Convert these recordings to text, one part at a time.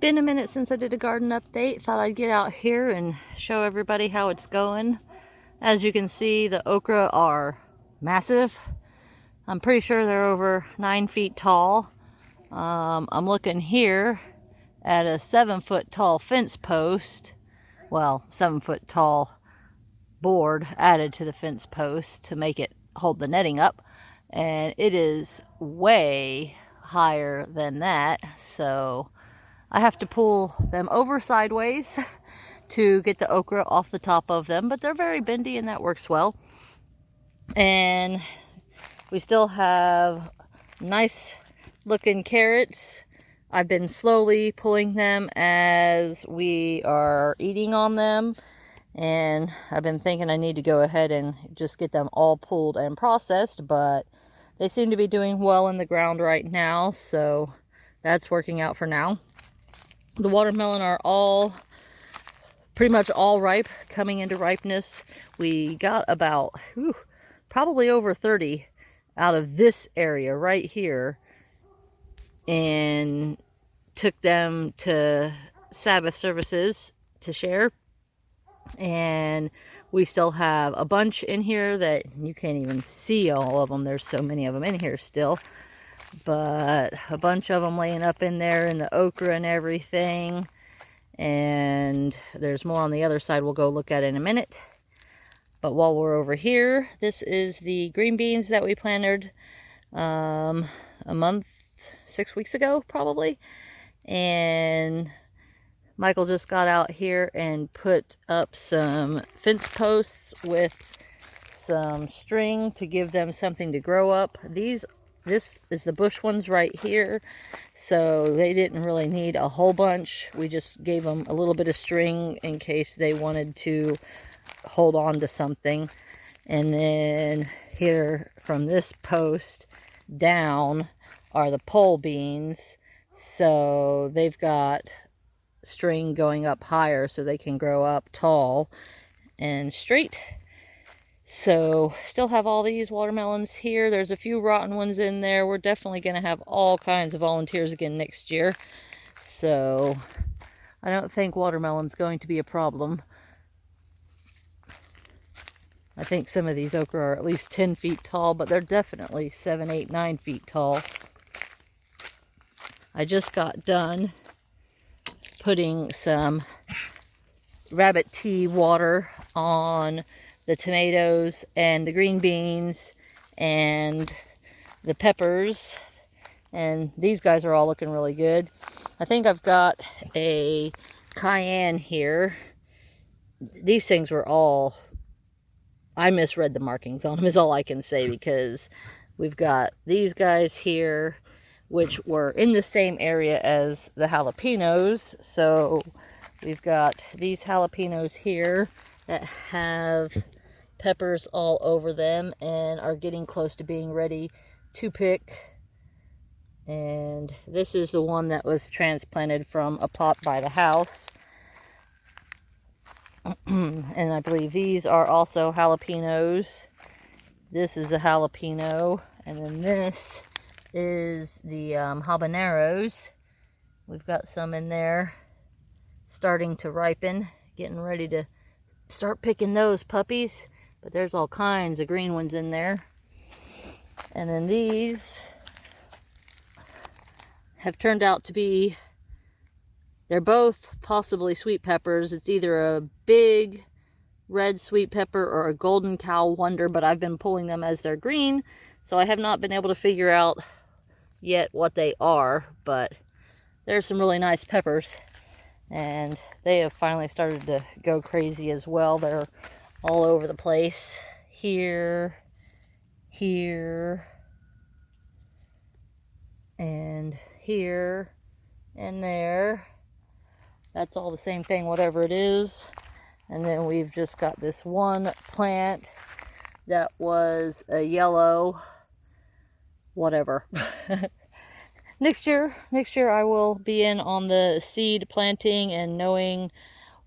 Been a minute since I did a garden update. Thought I'd get out here and show everybody how it's going. As you can see, the okra are massive. I'm pretty sure they're over 9 feet tall. I'm looking here at a 7-foot tall fence post. Well, 7-foot tall board added to the fence post to make it hold the netting up. And it is way higher than that. So I have to pull them over sideways to get the okra off the top of them, but they're very bendy and that works well. And we still have nice looking carrots. I've been slowly pulling them as we are eating on them, and I've been thinking I need to go ahead and just get them all pulled and processed, but they seem to be doing well in the ground right now, so that's working out for now. The watermelon are all pretty much all ripe, coming into ripeness. We got about probably over 30 out of this area right here and took them to Sabbath services to share. And we still have a bunch in here that you can't even see all of them. There's so many of them in here still. But a bunch of them laying up in there in the okra and everything. And there's more on the other side we'll go look at in a minute. But while we're over here, this is the green beans that we planted a month, 6 weeks ago probably. And Michael just got out here and put up some fence posts with some string to give them something to grow up. This is the bush ones right here, so they didn't really need a whole bunch. We just gave them a little bit of string in case they wanted to hold on to something. And then here from this post down are the pole beans, so they've got string going up higher so they can grow up tall and straight. So still have all these watermelons here. There's a few rotten ones in there. We're definitely going to have all kinds of volunteers again next year, so I don't think watermelon's going to be a problem. I think some of these okra are at least 10 feet tall, but they're definitely 7, 8, 9 feet tall. I just got done putting some rabbit tea water on the tomatoes and the green beans and the peppers, and these guys are all looking really good. I think I've got a cayenne here. These things were all, I misread the markings on them is all I can say, because we've got these guys here which were in the same area as the jalapenos. So we've got these jalapenos here that have peppers all over them and are getting close to being ready to pick. And this is the one that was transplanted from a plot by the house. And I believe these are also jalapenos. This is a jalapeno, and then this is the habaneros. We've got some in there starting to ripen, getting ready to start picking those puppies. But there's all kinds of green ones in there. And then these have turned out to be, they're both possibly sweet peppers. It's either a big red sweet pepper or a golden cow wonder, but I've been pulling them as they're green, so I have not been able to figure out yet what they are. But there's some really nice peppers, and they have finally started to go crazy as well. They're all over the place. Here, here, and here, and there. That's all the same thing, whatever it is. And then we've just got this one plant that was a yellow whatever. Next year I will be in on the seed planting and knowing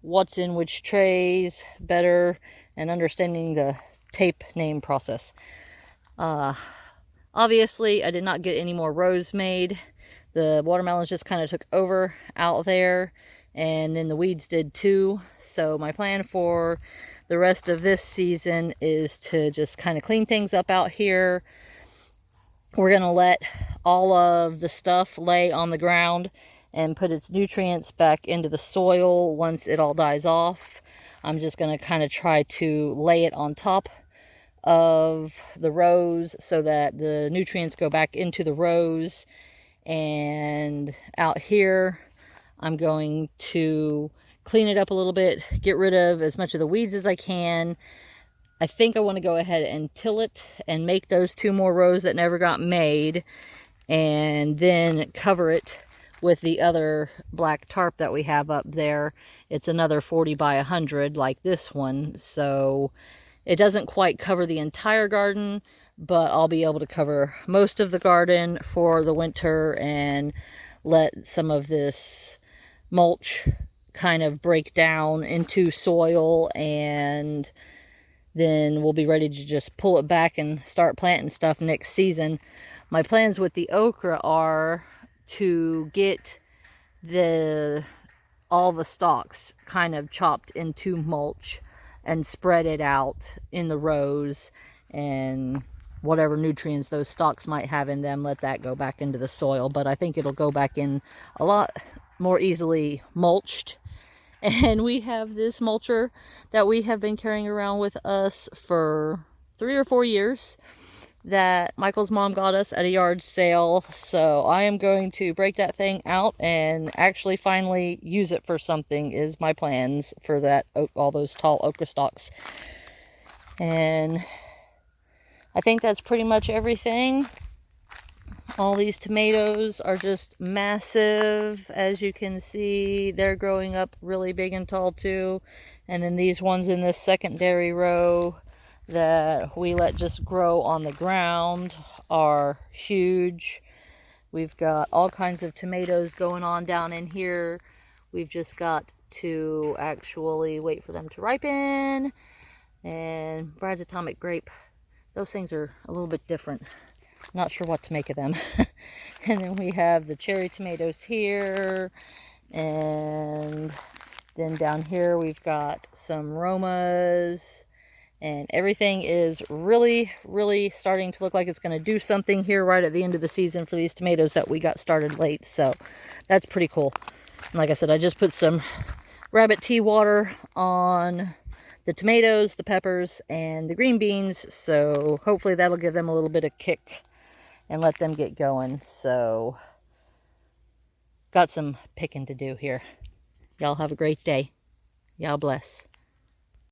what's in which trays better and understanding the tape name process. Obviously I did not get any more rows made. The watermelons just kind of took over out there, and then the weeds did too. So my plan for the rest of this season is to just kind of clean things up out here. We're going to let all of the stuff lay on the ground and put its nutrients back into the soil once it all dies off. I'm just going to kind of try to lay it on top of the rows so that the nutrients go back into the rows. And out here, I'm going to clean it up a little bit, get rid of as much of the weeds as I can. I think I want to go ahead and till it and make those 2 more rows that never got made, and then cover it with the other black tarp that we have up there. It's another 40 by 100 like this one, so it doesn't quite cover the entire garden, but I'll be able to cover most of the garden for the winter and let some of this mulch kind of break down into soil, and then we'll be ready to just pull it back and start planting stuff next season. My plans with the okra are to get all the stalks kind of chopped into mulch and spread it out in the rows, and whatever nutrients those stalks might have in them, let that go back into the soil. But I think it'll go back in a lot more easily mulched. And we have this mulcher that we have been carrying around with us for 3 or 4 years that Michael's mom got us at a yard sale. So I am going to break that thing out and actually finally use it for something, is my plans for that, all those tall okra stalks. And I think that's pretty much everything. All these tomatoes are just massive. As you can see, they're growing up really big and tall too. And then these ones in this secondary row that we let just grow on the ground are huge. We've got all kinds of tomatoes going on down in here. We've just got to actually wait for them to ripen. And Brad's atomic grape, those things are a little bit different. Not sure what to make of them. And then we have the cherry tomatoes here, and then down here we've got some Romas, and everything is really starting to look like it's going to do something here right at the end of the season for these tomatoes that we got started late. So that's pretty cool. And like I said, I just put some rabbit tea water on the tomatoes, the peppers, and the green beans, so hopefully that'll give them a little bit of kick and let them get going. So got some picking to do here. Y'all have a great day. Y'all bless.